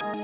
नमस्कार,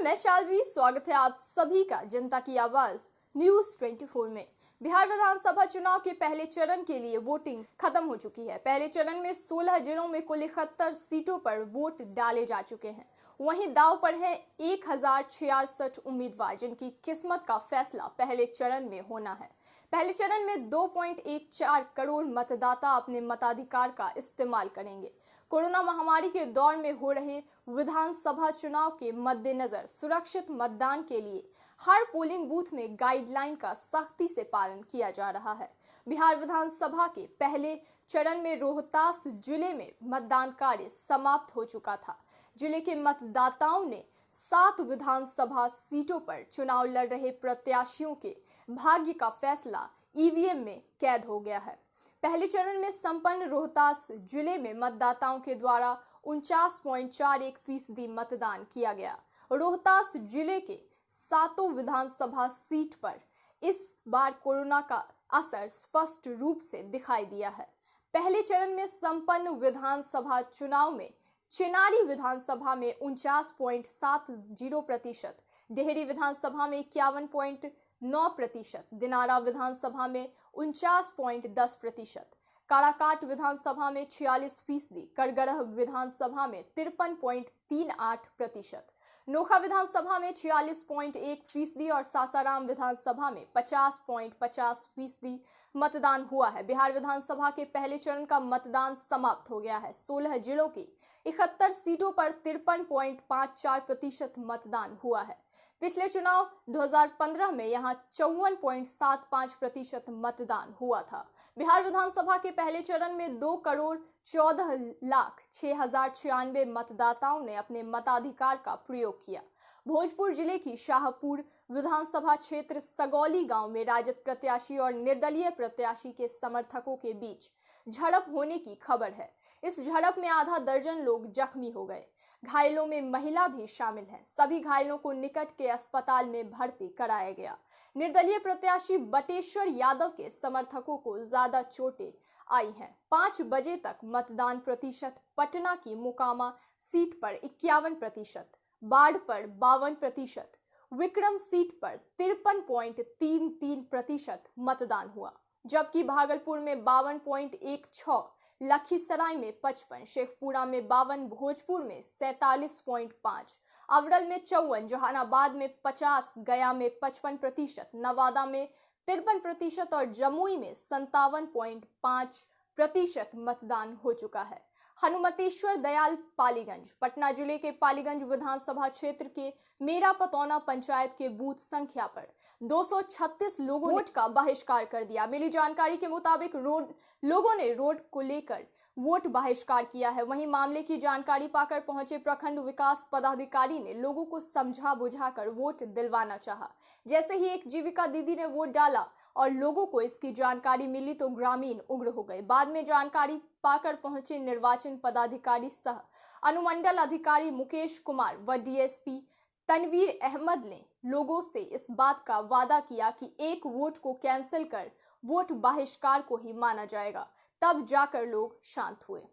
मैं शालवी। स्वागत है आप सभी का जनता की आवाज न्यूज 24 में। बिहार विधानसभा चुनाव के पहले चरण के लिए वोटिंग खत्म हो चुकी है। पहले चरण में 16 जिलों में कुल 71 सीटों पर वोट डाले जा चुके हैं। वहीं दांव पर है 1066 उम्मीदवार, जिनकी किस्मत का फैसला पहले चरण में होना है। पहले चरण में 2.14 करोड़ मतदाता अपने मताधिकार का इस्तेमाल करेंगे। कोरोना महामारी के दौर में हो रहे विधानसभा चुनाव के मद्देनजर सुरक्षित मतदान के लिए हर पोलिंग बूथ में गाइडलाइन का सख्ती से पालन किया जा रहा है। बिहार विधानसभा के पहले चरण में रोहतास जिले में मतदान कार्य समाप्त हो चुका था। जिले के मतदाताओं ने 7 विधानसभा सीटों पर चुनाव लड़ रहे प्रत्याशियों के भाग्य का फैसला ईवीएम में कैद हो गया है। पहले चरण में संपन्न रोहतास जिले में मतदाताओं के द्वारा 49.41% मतदान किया गया। रोहतास जिले के 7 विधानसभा सीट पर इस बार कोरोना का असर स्पष्ट रूप से दिखाई दिया है। पहले चरण में संपन्न विधानसभा चुनाव में चेनारी विधानसभा में 49.70%, डेहरी विधानसभा में 51.9%, दिनारा विधानसभा में 49.10%, काराकाट विधानसभा में 46%, करगढ़ विधानसभा में 53.38%, नोखा विधानसभा में 46.1% और सासाराम विधानसभा में 50.50% मतदान हुआ है। बिहार विधानसभा के पहले चरण का मतदान समाप्त हो गया है। 16 जिलों की 71 सीटों पर 53.54% मतदान हुआ है। पिछले चुनाव 2015 में यहां 54.75% मतदान हुआ था। बिहार विधानसभा के पहले चरण में 2,14,06,096 मतदाताओं ने अपने मताधिकार का प्रयोग किया। भोजपुर जिले की शाहपुर विधानसभा क्षेत्र सगौली गांव में राजद प्रत्याशी और निर्दलीय प्रत्याशी के समर्थकों के बीच झड़प होने की खबर है। इस झड़प में आधा दर्जन लोग जख्मी हो गए। घायलों में महिला भी शामिल है। सभी घायलों को निकट के अस्पताल में भर्ती कराया गया। निर्दलीय प्रत्याशी बटेश्वर यादव के समर्थकों को ज्यादा चोटें आई हैं। 5 बजे तक मतदान प्रतिशत पटना की मोकामा सीट पर 51%, बाढ़ पर 52%, विक्रम सीट पर 53.33% मतदान हुआ, जबकि भागलपुर में 52.16, लखीसराय में 55, शेखपुरा में 52, भोजपुर में 47.5, अवरल में 54, जहानाबाद में 50, गया में 55%, नवादा में 53% और जमुई में 57.5% मतदान हो चुका है। हनुमतेश्वर दयाल पालीगंज, पटना जिले के पालीगंज विधानसभा क्षेत्र के मेरा पतौना पंचायत के बूथ संख्या पर 236 लोगों ने वोट का बहिष्कार कर दिया। मिली जानकारी के मुताबिक लोगों ने रोड को लेकर वोट बहिष्कार किया है। वहीं मामले की जानकारी पाकर पहुंचे प्रखंड विकास पदाधिकारी ने लोगों को समझा बुझाकर वोट दिलवाना चाहा। जैसे ही एक जीविका दीदी ने वोट डाला और लोगों को इसकी जानकारी मिली तो ग्रामीण उग्र हो गए। बाद में जानकारी पाकर पहुंचे निर्वाचन पदाधिकारी सह अनुमंडल अधिकारी मुकेश कुमार व डीएसपी तनवीर अहमद ने लोगों से इस बात का वादा किया कि एक वोट को कैंसिल कर वोट बहिष्कार को ही माना जाएगा। तब जाकर लोग शांत हुए।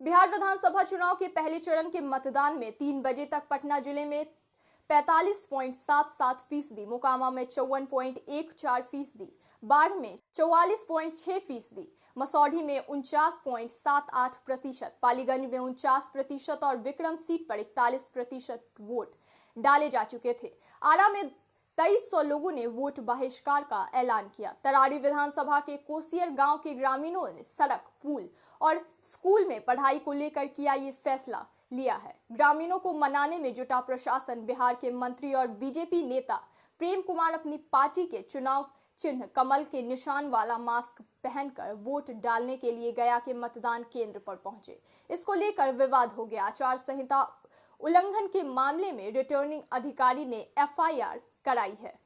बिहार विधानसभा चुनाव के पहले चरण के मतदान में 3 बजे तक पटना जिले में 45.77%, मोकामा में 54.14%, बाढ़ में 44.6%, मसौढ़ी में 49.78%, पालीगंज में 49% और विक्रम सीट पर 41% वोट डाले जा चुके थे। आरा में 2300 लोगों ने वोट बहिष्कार का ऐलान किया। तरारी विधानसभा के कोसियर गांव के ग्रामीणों ने सड़क, पुल और स्कूल में पढ़ाई को लेकर किया ये फैसला लिया है। ग्रामीणों को मनाने में जुटा प्रशासन। बिहार के मंत्री और बीजेपी नेता प्रेम कुमार अपनी पार्टी के चुनाव चिन्ह कमल के निशान वाला मास्क पहनकर वोट डालने के लिए गया के मतदान केंद्र पर पहुंचे। इसको लेकर विवाद हो गया। आचार संहिता उल्लंघन के मामले में रिटर्निंग अधिकारी ने एफआईआर कराई है।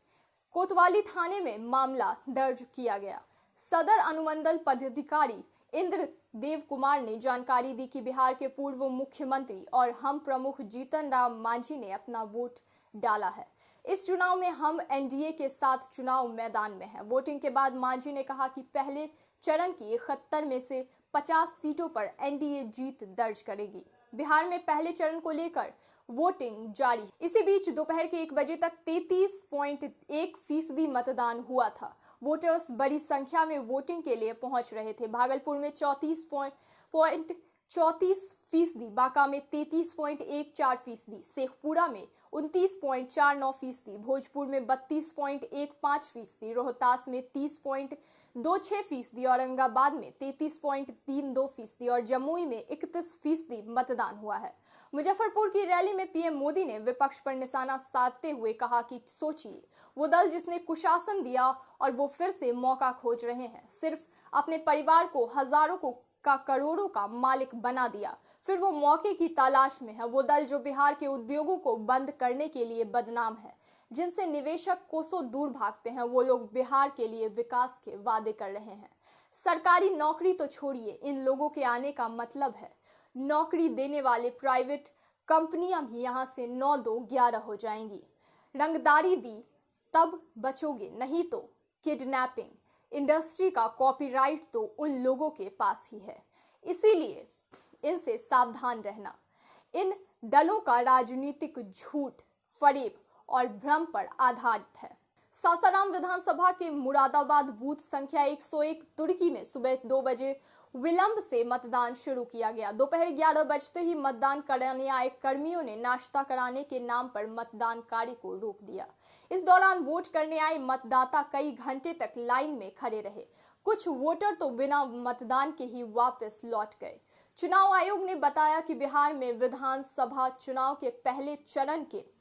कोतवाली थाने में मामला दर्ज किया गया। सदर अनुमंडल पदाधिकारी इंद्र देव कुमार ने जानकारी दी कि बिहार के पूर्व मुख्यमंत्री और हम प्रमुख जीतन राम मांझी ने अपना वोट डाला है। इस चुनाव में हम एनडीए के साथ चुनाव मैदान में हैं। वोटिंग के बाद मांझी ने कहा कि पहले चरण की 71 में से 50 सीटों पर एनडीए जीत दर्ज करेगी। बिहार में पहले चरण को लेकर वोटिंग जारी। इसी बीच दोपहर के 1 बजे तक 33.1% मतदान हुआ था। वोटर्स बड़ी संख्या में वोटिंग के लिए पहुंच रहे थे। भागलपुर में 34.34%, बांका में 33.14%, शेखपुरा में 29.49%, भोजपुर में 32.15%, रोहतास में 30.26%, औरंगाबाद में 33.32% और जमुई में 31% मतदान हुआ है। मुजफ्फरपुर की रैली में पीएम मोदी ने विपक्ष पर निशाना साधते हुए कहा कि सोचिए, वो दल जिसने कुशासन दिया और वो फिर से मौका खोज रहे हैं। सिर्फ अपने परिवार को हजारों का करोड़ों का मालिक बना दिया, फिर वो मौके की तलाश में है। वो दल जो बिहार के उद्योगों को बंद करने के लिए बदनाम है, जिनसे निवेशक कोसों दूर भागते हैं, वो लोग बिहार के लिए विकास के वादे कर रहे हैं। सरकारी नौकरी तो छोड़िए, इन लोगों के आने का मतलब है नौकरी देने वाले प्राइवेट कंपनियां भी यहां से 9-2-11 हो जाएंगी। रंगदारी दी तब बचोगे, नहीं तो किडनैपिंग। इंडस्ट्री का कॉपीराइट तो उन लोगों के पास ही है, इसीलिए इनसे सावधान रहना। इन दलों का राजनीतिक झूठ, फरेब और भ्रम पर आधारित है। सासाराम विधानसभा के मुरादाबाद बूथ संख्या 101 तुर्की में सुबह 2 बजे विलंब से मतदान शुरू किया गया। दोपहर 11 बजते ही मतदान कराने आए कर्मियों ने नाश्ता कराने के नाम पर मतदान कार्य को रोक दिया। इस दौरान वोट करने आए मतदाता कई घंटे तक लाइन में खड़े रहे। कुछ वोटर तो बिना मतदान के ही वापस लौट गए। चुनाव आयोग ने बताया कि बिहार में विधानसभा चुनाव के पहले चरण के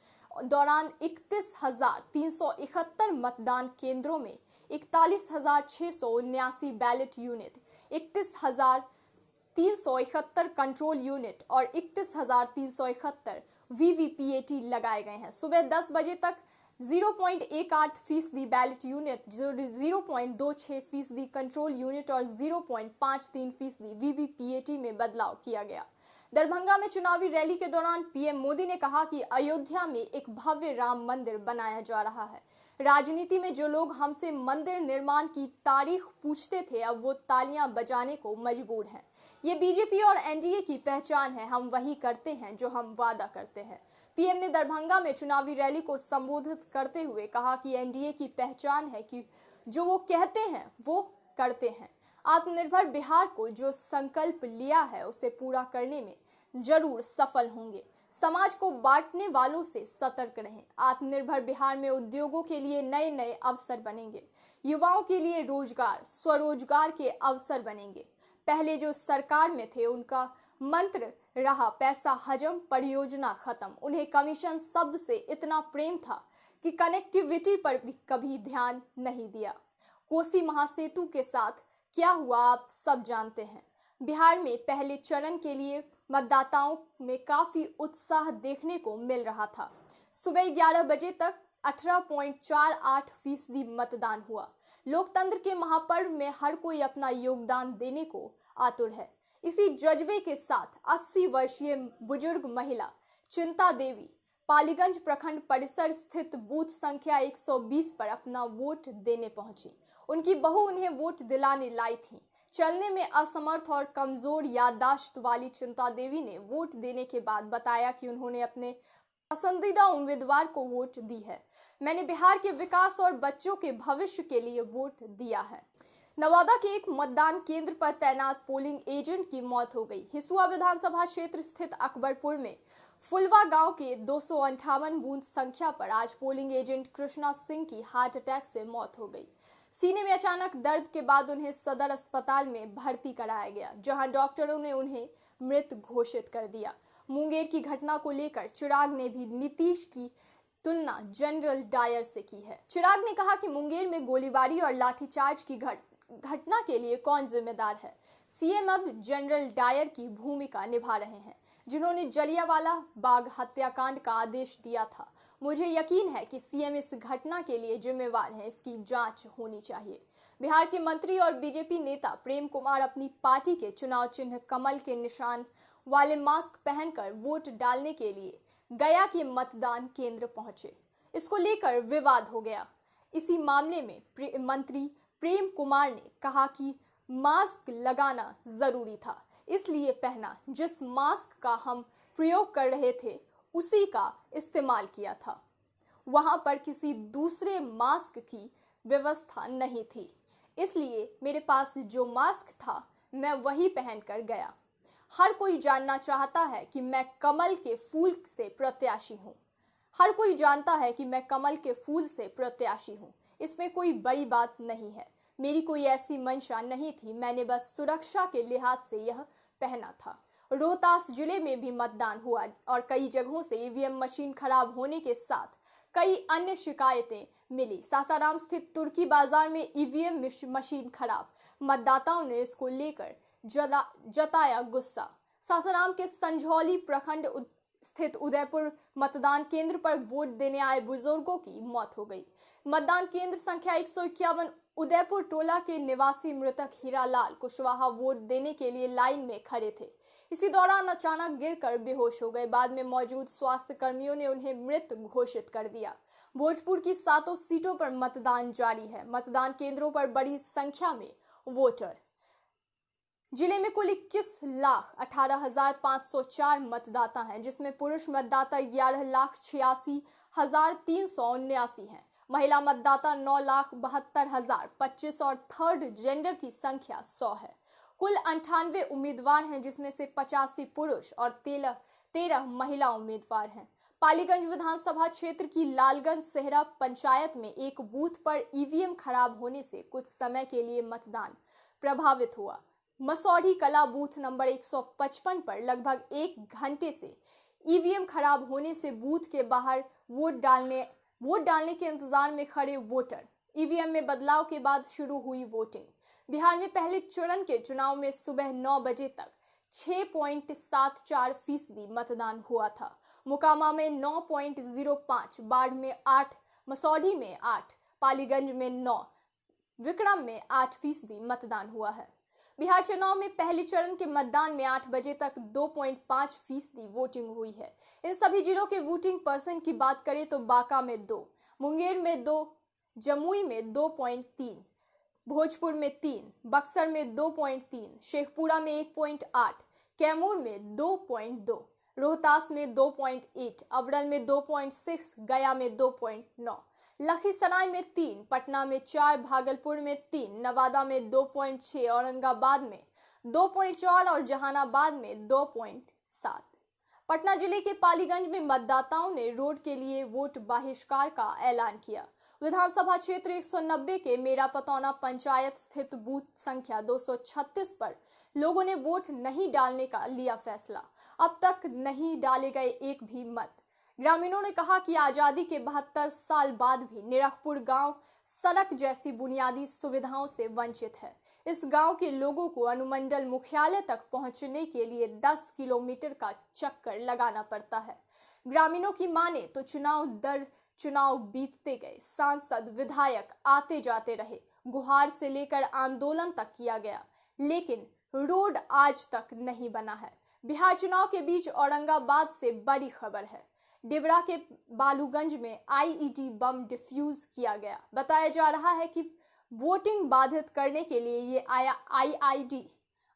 दौरान 31,371 मतदान केंद्रों में 41,679 बैलेट यूनिट, 31,371 कंट्रोल यूनिट और 31,371 वीवीपीएटी लगाए गए हैं। सुबह 10 बजे तक 0.18% बैलेट यूनिट, 0.26% कंट्रोल यूनिट और 0.53% वीवीपीएटी में बदलाव किया गया। दरभंगा में चुनावी रैली के दौरान पीएम मोदी ने कहा कि अयोध्या में एक भव्य राम मंदिर बनाया जा रहा है। राजनीति में जो लोग हमसे मंदिर निर्माण की तारीख पूछते थे, अब वो तालियां बजाने को मजबूर हैं। ये बीजेपी और एनडीए की पहचान है। हम वही करते हैं जो हम वादा करते हैं। पीएम ने दरभंगा में चुनावी रैली को संबोधित करते हुए कहा कि एनडीए की पहचान है कि जो वो कहते हैं वो करते हैं। आत्मनिर्भर बिहार को जो संकल्प लिया है उसे पूरा करने में जरूर सफल होंगे। समाज को बांटने वालों से सतर्क रहें। आत्मनिर्भर बिहार में उद्योगों के लिए नए नए अवसर बनेंगे। युवाओं के लिए रोजगार, स्वरोजगार के अवसर बनेंगे। पहले जो सरकार में थे उनका मंत्र रहा पैसा हजम, परियोजना खत्म। उन्हें कमीशन शब्द से इतना प्रेम था कि कनेक्टिविटी पर भी कभी ध्यान नहीं दिया। कोसी महासेतु के साथ क्या हुआ आप सब जानते हैं। बिहार में पहले चरण के लिए मतदाताओं में काफी उत्साह देखने को मिल रहा था। सुबह 11 बजे तक 18.48% मतदान हुआ। लोकतंत्र के महापर्व में हर कोई अपना योगदान देने को आतुर है। इसी जज्बे के साथ 80 वर्षीय बुजुर्ग महिला चिंता देवी पालीगंज प्रखंड परिसर स्थित बूथ संख्या 120 पर अपना वोट देने पहुंची। उनकी बहू उन्हें वोट दिलाने लाई थी। चलने में असमर्थ और कमजोर याददाश्त वाली चिंता देवी ने वोट देने के बाद बताया कि उन्होंने अपने पसंदीदा उम्मीदवार को वोट दी है। मैंने बिहार के विकास और बच्चों के भविष्य के लिए वोट दिया है। नवादा के एक मतदान केंद्र पर तैनात पोलिंग एजेंट की मौत हो गई। हिसुआ विधानसभा क्षेत्र स्थित अकबरपुर में फुलवा गांव के 258 बूथ संख्या पर आज पोलिंग एजेंट कृष्णा सिंह की हार्ट अटैक से मौत हो गई। सीने में अचानक दर्द के बाद उन्हें सदर अस्पताल में भर्ती कराया गया, जहां डॉक्टरों ने उन्हें मृत घोषित कर दिया। मुंगेर की घटना को लेकर चिराग ने भी नीतीश की तुलना जनरल डायर से की है। चिराग ने कहा कि मुंगेर में गोलीबारी और लाठीचार्ज की घटना के लिए कौन जिम्मेदार है। सीएम अब जनरल डायर की भूमिका निभा रहे हैं, जिन्होंने जलियांवाला बाग हत्याकांड का आदेश दिया था। मुझे यकीन है कि सीएम इस घटना के लिए जिम्मेवार हैं। इसकी जांच होनी चाहिए। बिहार के मंत्री और बीजेपी नेता प्रेम कुमार अपनी पार्टी के चुनाव चिन्ह कमल के निशान वाले मास्क पहनकर वोट डालने के लिए गया के मतदान केंद्र पहुंचे। इसको लेकर विवाद हो गया। इसी मामले में मंत्री प्रेम कुमार ने कहा कि मास्क लगाना जरूरी था, इसलिए पहना। जिस मास्क का हम प्रयोग कर रहे थे उसी का इस्तेमाल किया था। वहां पर किसी दूसरे मास्क की व्यवस्था नहीं थी, इसलिए मेरे पास जो मास्क था मैं वही पहनकर गया। हर कोई जानना चाहता है कि मैं कमल के फूल से प्रत्याशी हूँ। हर कोई जानता है कि मैं कमल के फूल से प्रत्याशी हूँ। इसमें कोई बड़ी बात नहीं है। मेरी कोई ऐसी मंशा नहीं थी, मैंने बस सुरक्षा के लिहाज से यह पहना था। रोहतास जिले में भी मतदान हुआ और कई जगहों से ईवीएम मशीन खराब होने के साथ कई अन्य शिकायतें मिली। सासाराम स्थित तुर्की बाजार में ईवीएम मशीन खराब, मतदाताओं ने इसको लेकर जताया गुस्सा। सासाराम के संझौली प्रखंड स्थित उदयपुर मतदान केंद्र पर वोट देने आए बुजुर्गों की मौत हो गई। मतदान केंद्र संख्या 151 उदयपुर टोला के निवासी मृतक हीरालाल कुशवाहा वोट देने के लिए लाइन में खड़े थे। इसी दौरान अचानक गिरकर बेहोश हो गए। बाद में मौजूद स्वास्थ्य कर्मियों ने उन्हें मृत घोषित कर दिया। भोजपुर की 7 सीटों पर मतदान जारी है। मतदान केंद्रों पर बड़ी संख्या में वोटर। जिले में कुल 21,18,504 मतदाता हैं, जिसमें पुरुष मतदाता 11,86,379 हैं। महिला मतदाता 9,72,025 और थर्ड जेंडर की संख्या 100 है। कुल 98 उम्मीदवार हैं, जिसमें से 85 पुरुष और 13 महिला उम्मीदवार हैं। पालीगंज विधानसभा क्षेत्र की लालगंज सेहरा पंचायत में एक बूथ पर ईवीएम खराब होने से कुछ समय के लिए मतदान प्रभावित हुआ। मसौढ़ी कला बूथ नंबर 155 पर लगभग 1 घंटे से ईवीएम खराब होने से बूथ के बाहर वोट डालने के इंतजार में खड़े वोटर। ईवीएम में बदलाव के बाद शुरू हुई वोटिंग। बिहार में पहले चरण के चुनाव में सुबह 9 बजे तक 6.74% मतदान हुआ था। मोकामा में 9.05, बाढ़ में 8, मसौढ़ी में 8, पालीगंज में 9, विक्रम में 8% मतदान हुआ है। बिहार चुनाव में पहले चरण के मतदान में 8 बजे तक 2.5% वोटिंग हुई है। इन सभी जिलों के वोटिंग पर्सन की बात करें तो बांका में 2, मुंगेर में 2, जमुई में 2.3, भोजपुर में 3, बक्सर में 2.3, शेखपुरा में 1.8, कैमूर में 2.2, रोहतास में 2.8, अवरल में 2.6, गया में 2.9, लखीसराय में 3, पटना में 4, भागलपुर में 3, नवादा में 2.6, औरंगाबाद में 2.4 और जहानाबाद में 2.7। पटना जिले के पालीगंज में मतदाताओं ने रोड के लिए वोट बहिष्कार का ऐलान किया। विधानसभा क्षेत्र 190 के मेरा पतौना पंचायत स्थित बूथ संख्या 236 पर लोगों ने वोट नहीं डालने का लिया फैसला। अब तक नहीं डाले गए एक भी मत। ग्रामीणों ने कहा कि आजादी के 72 साल बाद भी निरखपुर गांव सड़क जैसी बुनियादी सुविधाओं से वंचित है। इस गांव के लोगों को अनुमंडल मुख्यालय तक पहुंचने के लिए 10 किलोमीटर का चक्कर लगाना पड़ता है। ग्रामीणों की माने तो चुनाव दर चुनाव बीतते गए, सांसद विधायक आते जाते रहे, गुहार से लेकर आंदोलन तक किया गया, लेकिन रोड आज तक नहीं बना है। बिहार चुनाव के बीच औरंगाबाद से बड़ी खबर है। डिबरा के बालूगंज में आईईडी बम डिफ्यूज किया गया। बताया जा रहा है कि वोटिंग बाधित करने के लिए ये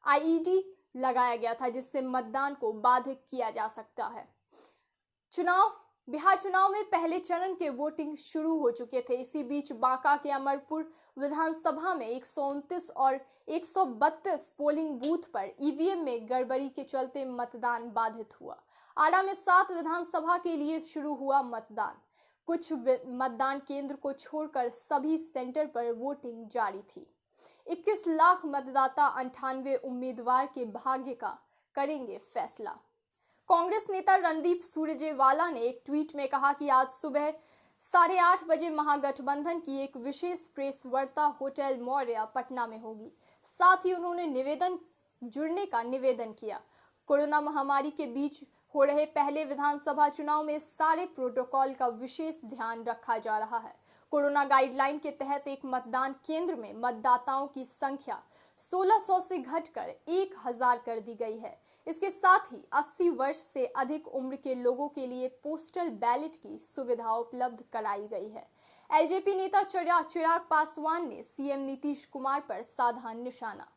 आईईडी लगाया गया था, जिससे मतदान को बाधित किया जा सकता है। बिहार चुनाव में पहले चरण के वोटिंग शुरू हो चुके थे। इसी बीच बांका के अमरपुर विधानसभा में 129 और 132 पोलिंग बूथ पर ईवीएम में गड़बड़ी के चलते मतदान बाधित हुआ। आरा में 7 विधानसभा के लिए शुरू हुआ मतदान। कुछ मतदान केंद्र को छोड़कर सभी सेंटर पर वोटिंग जारी थी। 21 लाख मतदाता 98 उम्मीदवार के भाग्य का करेंगे फैसला। कांग्रेस नेता रणदीप सुरजेवाला ने एक ट्वीट में कहा कि आज सुबह 8:30 बजे महागठबंधन की एक विशेष प्रेस वार्ता होटल मौर्य पटना में होगी। साथ ही उन्होंने जुड़ने का निवेदन किया। कोरोना महामारी के बीच हो रहे पहले विधानसभा चुनाव में सारे प्रोटोकॉल का विशेष ध्यान रखा जा रहा है। कोरोना गाइडलाइन के तहत एक मतदान केंद्र में मतदाताओं की संख्या 1600 से घटकर 1000 कर दी गई है। इसके साथ ही 80 वर्ष से अधिक उम्र के लोगों के लिए पोस्टल बैलेट की सुविधा उपलब्ध कराई गई है। एलजेपी नेता चिराग पासवान ने सीएम नीतीश कुमार पर साधा निशाना।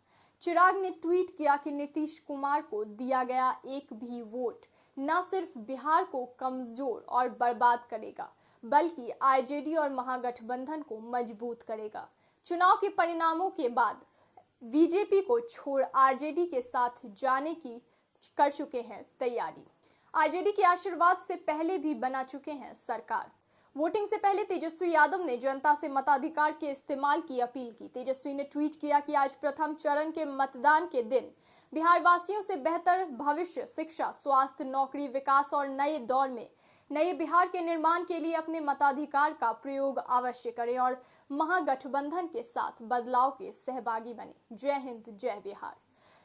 चिराग ने ट्वीट किया कि नीतीश कुमार को दिया गया एक भी वोट न सिर्फ बिहार को कमजोर और बर्बाद करेगा, बल्कि आरजेडी और महागठबंधन को मजबूत करेगा। चुनाव के परिणामों के बाद बीजेपी को छोड़ आरजेडी के साथ जाने की कर चुके हैं तैयारी। आरजेडी के आशीर्वाद से पहले भी बना चुके हैं सरकार। वोटिंग से पहले तेजस्वी यादव ने जनता से मताधिकार के इस्तेमाल की अपील की। तेजस्वी ने ट्वीट किया कि आज प्रथम चरण के मतदान के दिन बिहार वासियों से बेहतर भविष्य, शिक्षा, स्वास्थ्य, नौकरी, विकास और नए दौर में नए बिहार के निर्माण के लिए अपने मताधिकार का प्रयोग अवश्य करें और महागठबंधन के साथ बदलाव के सहभागी बने। जय हिंद, जय बिहार।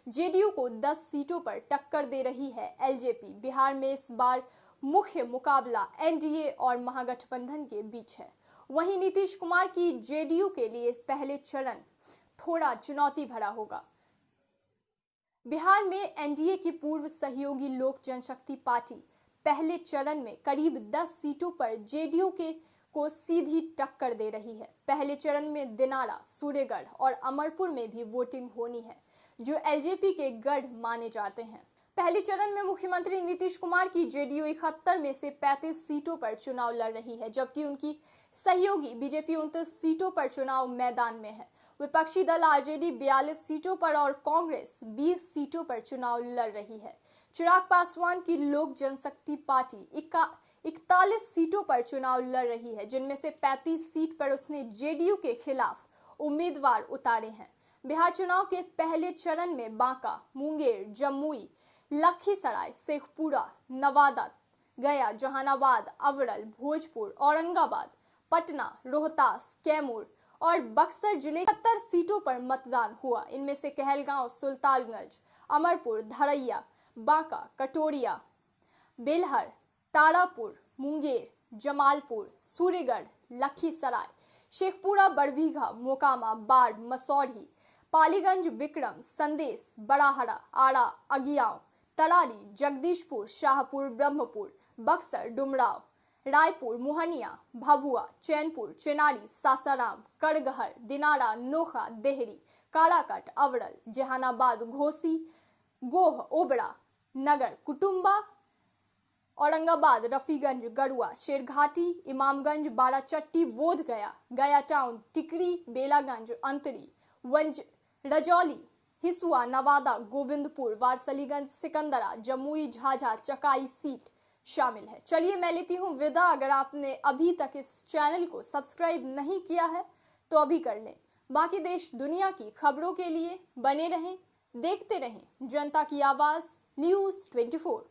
जेडीयू को 10 सीटों पर टक्कर दे रही है एलजेपी। बिहार में इस बार मुख्य मुकाबला एनडीए और महागठबंधन के बीच है। वहीं नीतीश कुमार की जेडीयू के लिए पहले चरण थोड़ा चुनौती भरा होगा। बिहार में एनडीए की पूर्व सहयोगी लोक जनशक्ति पार्टी पहले चरण में करीब 10 सीटों पर जेडीयू को सीधी टक्कर दे रही है। पहले चरण में दिनारा, सूर्यगढ़ और अमरपुर में भी वोटिंग होनी है, जो एलजेपी के गढ़ माने जाते हैं। पहले चरण में मुख्यमंत्री नीतीश कुमार की जेडीयू 71 में से 35 सीटों पर चुनाव लड़ रही है, जबकि उनकी सहयोगी बीजेपी 29 सीटों पर चुनाव मैदान में है। विपक्षी दल आरजेडी 42 सीटों पर और कांग्रेस 20 सीटों पर चुनाव लड़ रही है। चिराग पासवान की लोक जनशक्ति पार्टी 41 सीटों पर चुनाव लड़ रही है, जिनमें से 35 सीट पर उसने जेडीयू के खिलाफ उम्मीदवार उतारे हैं। बिहार चुनाव के पहले चरण में बांका, मुंगेर, जमुई, लखीसराय, शेखपुरा, नवादा, गया, जहानाबाद, अवरल, भोजपुर, औरंगाबाद, पटना, रोहतास, कैमूर और बक्सर जिले 70 सीटों पर मतदान हुआ। इनमें से कहलगांव, सुल्तानगंज, अमरपुर, धरैया, बांका, कटोरिया, बेलहर, तारापुर, मुंगेर, जमालपुर, सूर्यगढ़, लखीसराय, शेखपुरा, बड़बीघा, मोकामा, बाढ़, मसौढ़ी, पालीगंज, विक्रम, संदेश, बड़ाहरा, आड़ा, अगियाव, तरारी, जगदीशपुर, शाहपुर, ब्रह्मपुर, बक्सर, डुमराव, रायपुर, मोहनिया, भभुआ, चैनपुर, चेनारी, सासाराम, करगहर, दिनारा, नोखा, देहरी, काराकट, अवरल, जहानाबाद, घोसी, गोह, ओबरा, नगर, कुटुंबा, औरंगाबाद, रफीगंज, गरुआ, शेरघाटी, इमामगंज, बाराचट्टी, बोधगया, गया टाउन, टिकरी, बेलागंज, अंतरी, रजौली, हिसुआ, नवादा, गोविंदपुर, वारसलीगंज, सिकंदरा, जमुई, झाझा, चकाई सीट शामिल है। चलिए मैं लेती हूँ विदा। अगर आपने अभी तक इस चैनल को सब्सक्राइब नहीं किया है तो अभी कर लें। बाकी देश दुनिया की खबरों के लिए बने रहें, देखते रहें जनता की आवाज न्यूज़ 24।